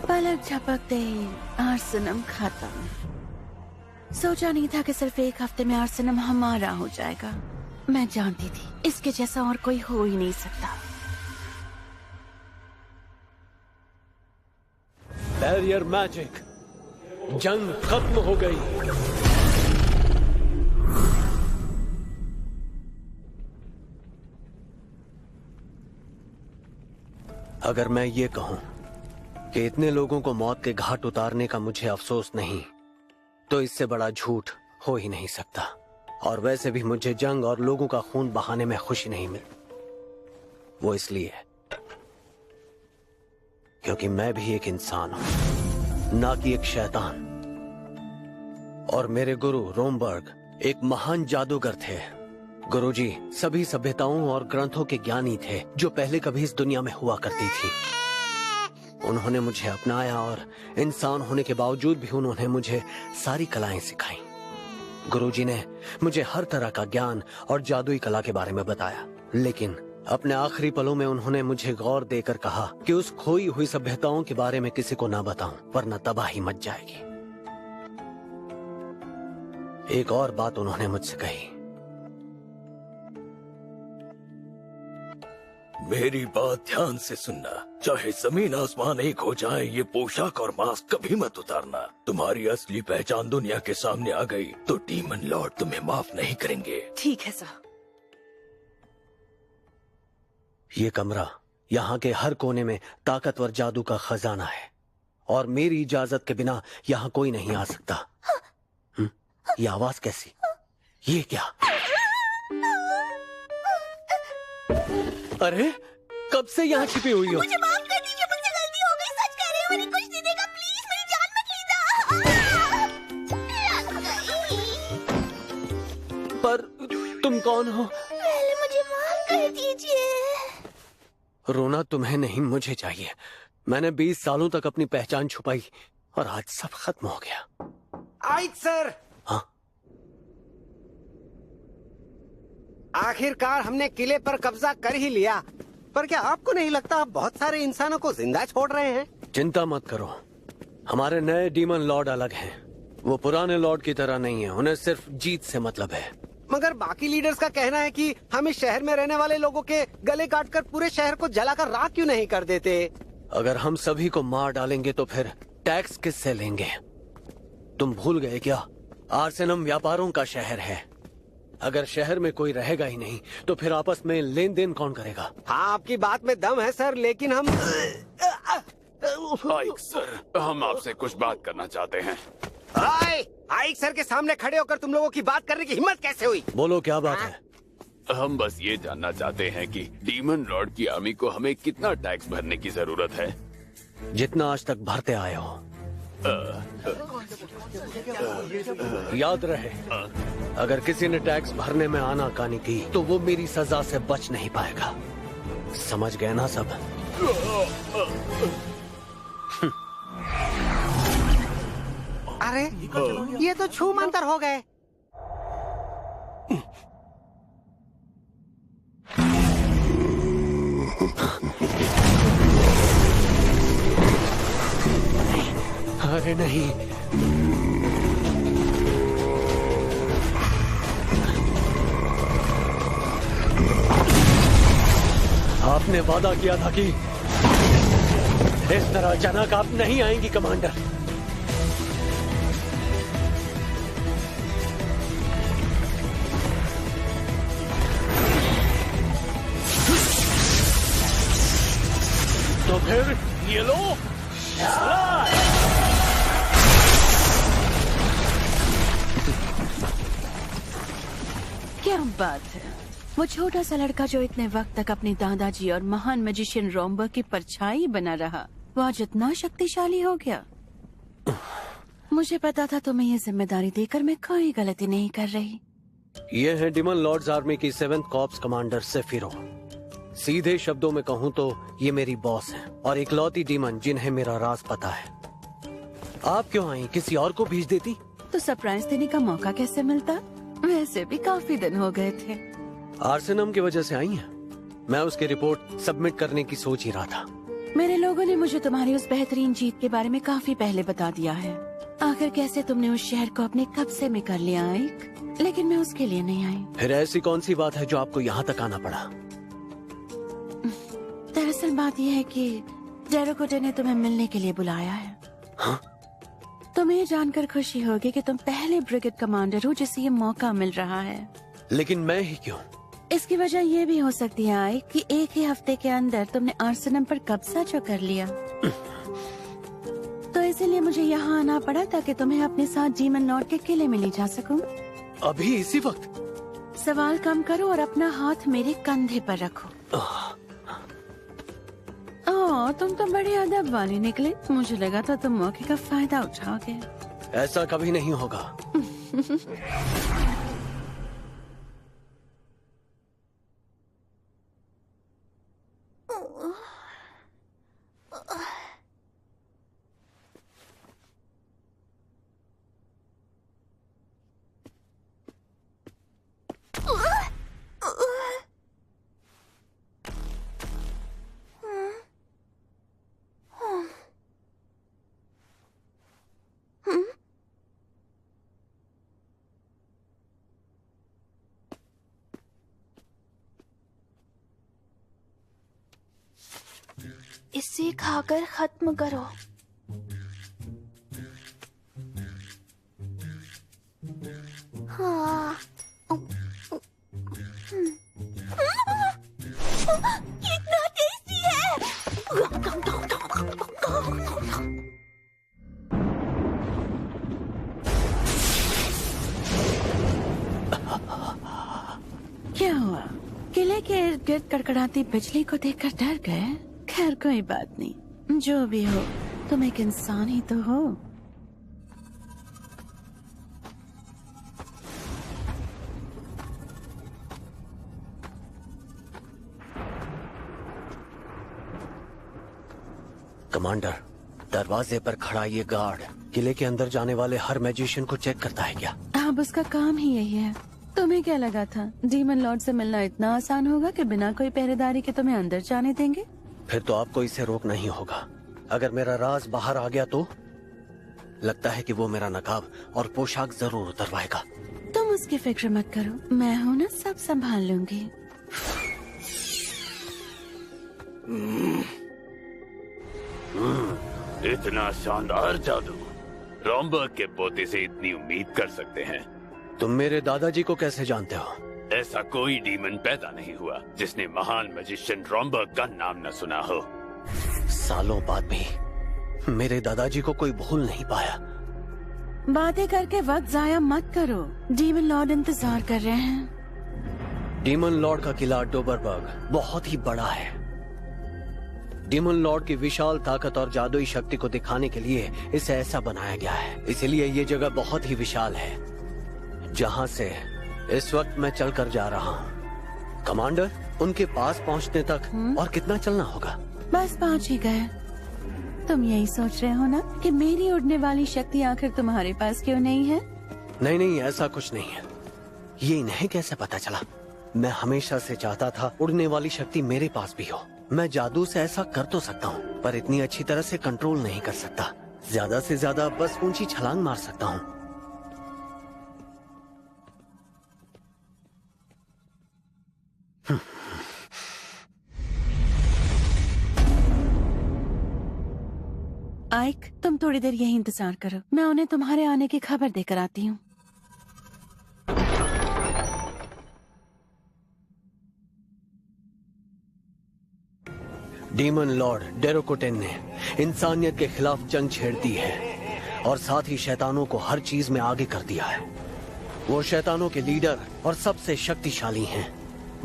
पलक झपकते ही आर्सेनम खत्म। सोचा नहीं था कि सिर्फ एक हफ्ते में आर्सेनम हमारा हो जाएगा। मैं जानती थी इसके जैसा और कोई हो ही नहीं सकता। बैरियर मैजिक, जंग खत्म हो गई। अगर मैं ये कहूं कि इतने लोगों को मौत के घाट उतारने का मुझे अफसोस नहीं, तो इससे बड़ा झूठ हो ही नहीं सकता। और वैसे भी मुझे जंग और लोगों का खून बहाने में खुशी नहीं मिली। वो इसलिए क्योंकि मैं भी एक इंसान हूं, ना कि एक शैतान। और मेरे गुरु रोमबर्ग एक महान जादूगर थे। गुरुजी सभी सभ्यताओं और ग्रंथों के ज्ञानी थे जो पहले कभी इस दुनिया में हुआ करती थी। उन्होंने मुझे अपनाया और इंसान होने के बावजूद भी उन्होंने मुझे सारी कलाएं सिखाई। गुरुजी ने मुझे हर तरह का ज्ञान और जादुई कला के बारे में बताया, लेकिन अपने आखिरी पलों में उन्होंने मुझे गौर देकर कहा कि उस खोई हुई सभ्यताओं के बारे में किसी को ना बताऊं, वरना तबाही मच जाएगी। एक और बात उन्होंने मुझसे कही। मेरी बात ध्यान से सुनना। चाहे जमीन आसमान एक हो जाए, ये पोशाक और मास्क कभी मत उतारना। तुम्हारी असली पहचान दुनिया के सामने आ गई तो डीमन लॉर्ड तुम्हें माफ नहीं करेंगे। ठीक है सर। ये कमरा, यहाँ के हर कोने में ताकतवर जादू का खजाना है और मेरी इजाजत के बिना यहाँ कोई नहीं आ सकता। ये आवाज कैसी? ये क्या? अरे कब से यहाँ छिपी हुई हो? मुझे माफ कर दीजिए, मुझसे गलती हो गई। सच कह रही हूँ, मैंने कुछ नहीं देखा। प्लीज मेरी जान मत लेना। पर तुम कौन हो? पहले मुझे माफ कर दीजिए। रोना तुम्हें नहीं, मुझे चाहिए। मैंने 20 सालों तक अपनी पहचान छुपाई और आज सब खत्म हो गया। आइक सर। हाँ? आखिरकार हमने किले पर कब्जा कर ही लिया। पर क्या आपको नहीं लगता आप बहुत सारे इंसानों को जिंदा छोड़ रहे हैं? चिंता मत करो, हमारे नए डीमन लॉर्ड अलग हैं। वो पुराने लॉर्ड की तरह नहीं है, उन्हें सिर्फ जीत से मतलब है। मगर बाकी लीडर्स का कहना है कि हम इस शहर में रहने वाले लोगों के गले काटकर पूरे शहर को जलाकर राख क्यों नहीं कर देते? अगर हम सभी को मार डालेंगे तो फिर टैक्स किससे लेंगे? तुम भूल गए क्या? आर्सेनम व्यापारों का शहर है। अगर शहर में कोई रहेगा ही नहीं तो फिर आपस में लेन देन कौन करेगा? हाँ, आपकी बात में दम है सर, लेकिन हम आइक सर, हम आपसे कुछ बात करना चाहते हैं। आइक सर के सामने खड़े होकर तुम लोगों की बात करने की हिम्मत कैसे हुई? बोलो क्या बात है? हम बस ये जानना चाहते हैं कि डीमन लॉर्ड की आर्मी को हमें कितना टैक्स भरने की जरूरत है? जितना आज तक भरते आए हो। याद रहे, अगर किसी ने टैक्स भरने में आनाकानी की तो वो मेरी सजा से बच नहीं पाएगा। समझ गए ना सब? अरे ये तो छू मंतर हो गए। अरे नहीं, आपने वादा किया था कि इस तरह अचानक आप नहीं आएंगी कमांडर। तो फिर ये लो। क्या बात है, वो छोटा सा लड़का जो इतने वक्त तक अपने दादाजी और महान मैजिशियन रोमबर्ग की परछाई बना रहा, वो आज इतना शक्तिशाली हो गया। मुझे पता था तुम्हें ये जिम्मेदारी देकर मैं कोई गलती नहीं कर रही। ये है डीमन लॉर्ड्स आर्मी की 7th कॉर्प्स कमांडर सेफिरो। सीधे शब्दों में कहूँ तो ये मेरी बॉस है और इकलौती डीमन जिन्हें मेरा राज पता है। आप क्यों आई? किसी और को भेज देती तो सरप्राइज देने का मौका कैसे मिलता? वैसे भी काफी दिन हो गए थे। आर्सेनम की वजह से आई हैं। मैं उसकी रिपोर्ट सबमिट करने की सोच ही रहा था। मेरे लोगों ने मुझे तुम्हारी उस बेहतरीन जीत के बारे में काफी पहले बता दिया है। आखिर कैसे तुमने उस शहर को अपने कब्जे में कर लिया आइक, लेकिन मैं उसके लिए नहीं आई। फिर ऐसी कौन सी बात है जो आपको यहाँ तक आना पड़ा? दरअसल बात यह है कि डेरोकोटे ने तुम्हें मिलने के लिए बुलाया है। हाँ? तुम्हें जानकर खुशी होगी कि तुम पहले ब्रिगेड कमांडर हो जिसे ये मौका मिल रहा है। लेकिन मैं ही क्यों? इसकी वजह ये भी हो सकती है आइक कि एक ही हफ्ते के अंदर तुमने आर्सेनम पर कब्जा जो कर लिया। तो इसीलिए मुझे यहाँ आना पड़ा ताकि तुम्हें अपने साथ डीमन लॉर्ड के किले में ले जा सकूं। अभी इसी वक्त? सवाल कम करो और अपना हाथ मेरे कंधे पर रखो। तुम तो बड़े अदब वाले निकले। मुझे लगा था तुम मौके का फायदा उठाओगे। ऐसा कभी नहीं होगा। इसे खाकर खत्म करो। हाँ। कितना टेस्टी है। क्या हुआ? किले के इर्द गिर्द कड़कड़ाती बिजली को देखकर डर गए? खैर कोई बात नहीं, जो भी हो तुम एक इंसान ही तो हो। कमांडर, दरवाजे पर खड़ा ये गार्ड किले के अंदर जाने वाले हर मैजिशियन को चेक करता है क्या? अब उसका काम ही यही है। तुम्हें क्या लगा था डीमन लॉर्ड से मिलना इतना आसान होगा कि बिना कोई पहरेदारी के तुम्हें अंदर जाने देंगे? फिर तो आपको इसे रोकना ही होगा। अगर मेरा राज बाहर आ गया तो लगता है कि वो मेरा नकाब और पोशाक जरूर उतरवाएगा। तुम उसकी फिक्र मत करो, मैं हूँ ना, सब संभाल लूंगी। इतना शानदार जादू रॉम्बर्ग के पोते से इतनी उम्मीद कर सकते हैं? तुम मेरे दादाजी को कैसे जानते हो? ऐसा कोई डीमन पैदा नहीं हुआ जिसने महान मैजिशियन रॉम्बर्ग का नाम न सुना हो। सालों बाद भी मेरे दादाजी को कोई भूल नहीं पाया। बातें करके वक्त जाया मत करो, डीमन लॉर्ड इंतजार कर रहे हैं। डीमन लॉर्ड का किला डोबरबर्ग बहुत ही बड़ा है। डीमन लॉर्ड की विशाल ताकत और जादुई शक्ति को दिखाने के लिए इसे ऐसा बनाया गया है। इसलिए ये जगह बहुत ही विशाल है जहाँ से इस वक्त मैं चलकर जा रहा हूँ। कमांडर, उनके पास पहुँचने तक और कितना चलना होगा? बस पहुँच ही गए। तुम यही सोच रहे हो ना कि मेरी उड़ने वाली शक्ति आखिर तुम्हारे पास क्यों नहीं है? नहीं नहीं, ऐसा कुछ नहीं है। ये इन्हें कैसे पता चला? मैं हमेशा से चाहता था उड़ने वाली शक्ति मेरे पास भी हो। मैं जादू से ऐसा कर तो सकता हूँ, पर इतनी अच्छी तरह से कंट्रोल नहीं कर सकता। ज्यादा से ज्यादा बस ऊंची छलांग मार सकता हूँ। आइक, तुम थोड़ी देर यही इंतजार करो, मैं उन्हें तुम्हारे आने की खबर देकर आती हूँ। डीमन लॉर्ड डेरोकोटेन ने इंसानियत के खिलाफ जंग छेड़ दी है और साथ ही शैतानों को हर चीज में आगे कर दिया है। वो शैतानों के लीडर और सबसे शक्तिशाली हैं।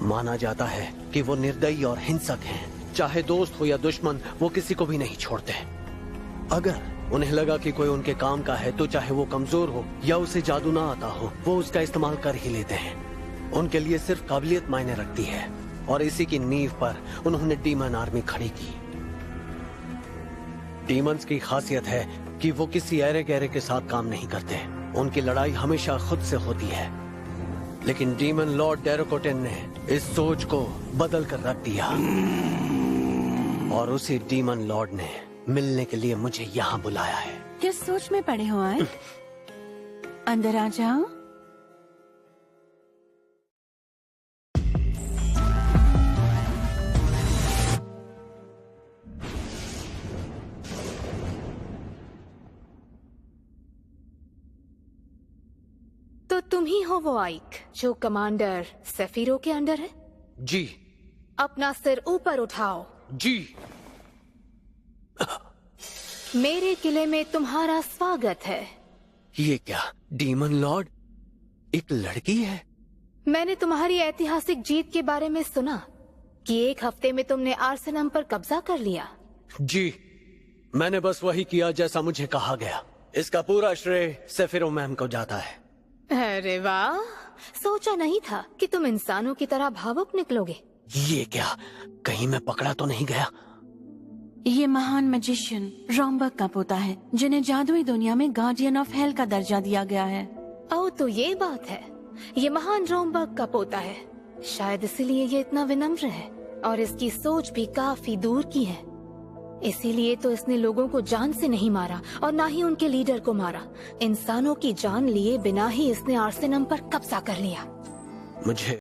माना जाता है कि वो निर्दयी और हिंसक हैं। चाहे दोस्त हो या दुश्मन, वो किसी को भी नहीं छोड़ते। अगर उन्हें लगा कि कोई उनके काम का है तो चाहे वो कमजोर हो या उसे जादू ना आता हो, वो उसका इस्तेमाल कर ही लेते हैं। उनके लिए सिर्फ काबिलियत मायने रखती है और इसी की नींव पर उन्होंने डीमन आर्मी खड़ी की। डीमंस की खासियत है कि वो किसी ऐरे गहरे के साथ काम नहीं करते। उनकी लड़ाई हमेशा खुद से होती है। लेकिन डीमन लॉर्ड डेरोकोटेन ने इस सोच को बदल कर रख दिया। और उसी डीमन लॉर्ड ने मिलने के लिए मुझे यहाँ बुलाया है। किस सोच में पड़े हो आए? अंदर आ जाओ। तो तुम ही हो वो आइक जो कमांडर सेफिरो के अंडर है? जी अपना सिर ऊपर उठाओ। जी। मेरे किले में तुम्हारा स्वागत है। ये क्या, डीमन लॉर्ड एक लड़की है? मैंने तुम्हारी ऐतिहासिक जीत के बारे में सुना कि 1 हफ्ते में तुमने आर्सेनम पर कब्जा कर लिया। जी, मैंने बस वही किया जैसा मुझे कहा गया। इसका पूरा श्रेय सेफिरो मैम को जाता है। अरे वाह, सोचा नहीं था कि तुम इंसानों की तरह भावुक निकलोगे। ये क्या, कहीं मैं पकड़ा तो नहीं गया? ये महान मैजिशियन रोमबर्ग का पोता है, जिन्हें जादुई दुनिया में गार्डियन ऑफ हेल का दर्जा दिया गया है। ओह, तो ये बात है। ये महान रोमबर्ग का पोता है, शायद इसीलिए ये इतना विनम्र है और इसकी सोच भी काफी दूर की है। इसीलिए तो इसने लोगों को जान से नहीं मारा और ना ही उनके लीडर को मारा। इंसानों की जान लिए बिना ही इसने आर्सेनम पर कब्जा कर लिया। मुझे